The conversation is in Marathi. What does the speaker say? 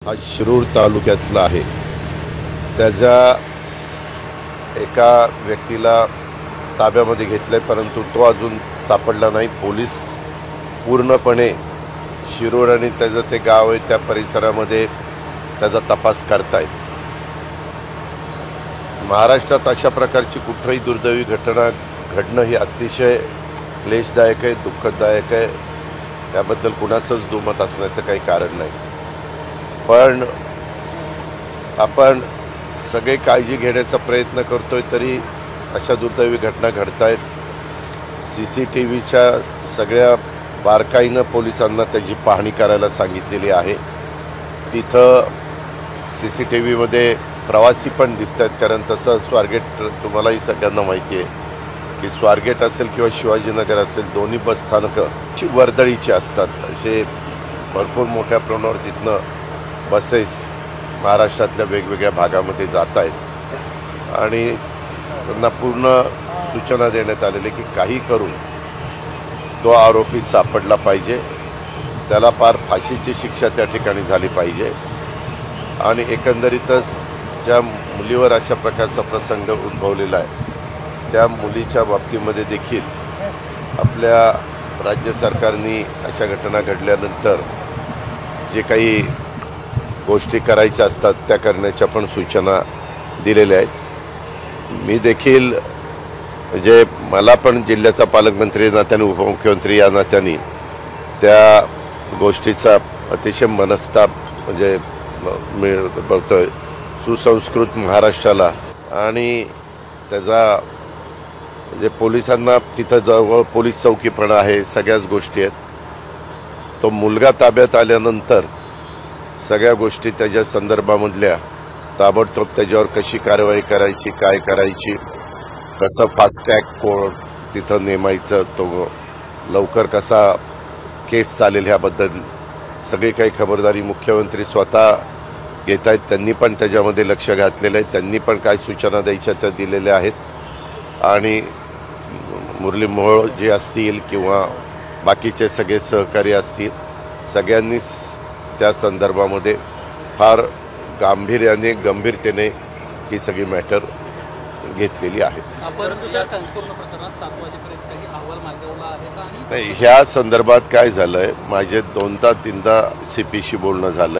हा शिरूर तालुक्यातला आहे। त्याच्या एका व्यक्तीला ताब्यामध्ये घेतले, परंतु तो अजून सापडला नाही। पोलीस पूर्णपणे शिरूर आणि त्याचं ते गाव आहे त्या परिसरामध्ये त्याचा तपास करतायत। महाराष्ट्रात अशा प्रकारची कुठलीही दुर्दैवी घटना घडणं ही अतिशय क्लेशदायक आहे, दुःखदायक आहे। त्याबद्दल कुणाचंच दुमत असण्याचं काही कारण नाही। पण आपण सगळे काळजी घेण्याचा प्रयत्न करतोय, तरी अशा दुर्दैवी घटना घडतायत। सीसीटीव्हीच्या सगळ्या बारकाईनं पोलिसांना त्याची पाहणी करायला सांगितलेली आहे। तिथं सीसीटीव्हीमध्ये प्रवासी पण दिसतात, कारण तसं स्वारगेट तुम्हालाही सगळ्यांना माहिती आहे की स्वारगेट असेल किंवा शिवाजीनगर असेल, दोन्ही बस स्थानकं वर्दळीची असतात। असे भरपूर मोठ्या प्रमाणावर तिथनं बसेस महाराष्ट्रातल्या वेगवेगळ्या भागामध्ये जात आहेत आणि त्यांना पूर्ण सूचना देण्यात आलेली की काही करून तो आरोपी सापडला पाहिजे, त्याला पार फाशीची शिक्षा त्या ठिकाणी झाली पाहिजे। आणि एकंदरीतच ज्या मुलीवर अशा प्रकारचा प्रसंग उद्भवलेला आहे, त्या मुलीच्या बाबतीमध्ये देखील आपल्या राज्य सरकारने अशा घटना घडल्यानंतर जे काही गोष्टी करायच्या असतात त्या करण्याच्या पण सूचना दिलेल्या आहेत। मी देखील म्हणजे मला पण जिल्ह्याचा पालकमंत्री नात्याने, उपमुख्यमंत्री या नात्याने त्या गोष्टीचा अतिशय मनस्ताप म्हणजे मी बघतोय। सुसंस्कृत महाराष्ट्राला आणि त्याचा म्हणजे पोलिसांना तिथं जवळ पोलीस चौकी पण आहे, सगळ्याच गोष्टी आहेत। तो मुलगा ताब्यात आल्यानंतर सगळ्या गोष्टी त्याच्या संदर्भामधल्या ताबडतोब त्याच्यावर कशी कारवाई करायची, काय करायची, कसं फास्ट ट्रॅक कोर्ट तिथं नेमायचं, तो लवकर कसा केस चालेल ह्याबद्दल सगळी काही खबरदारी मुख्यमंत्री स्वतः घेत आहेत। त्यांनी पण त्याच्यामध्ये लक्ष घातलेलं आहे। त्यांनी पण काय सूचना द्यायच्या त्या दिलेल्या आहेत आणि मुरली मोहोळ जे असतील किंवा बाकीचे सगळे सहकारी असतील, सगळ्यांनीच त्या संदर्भामध्ये फार गांभीर्याने, गंभीरतेने ही सगळी मॅटर घेतलेली आहे। ह्या संदर्भात काय झालंय, माझे 2दा 3दा CPशी बोलणं झालं।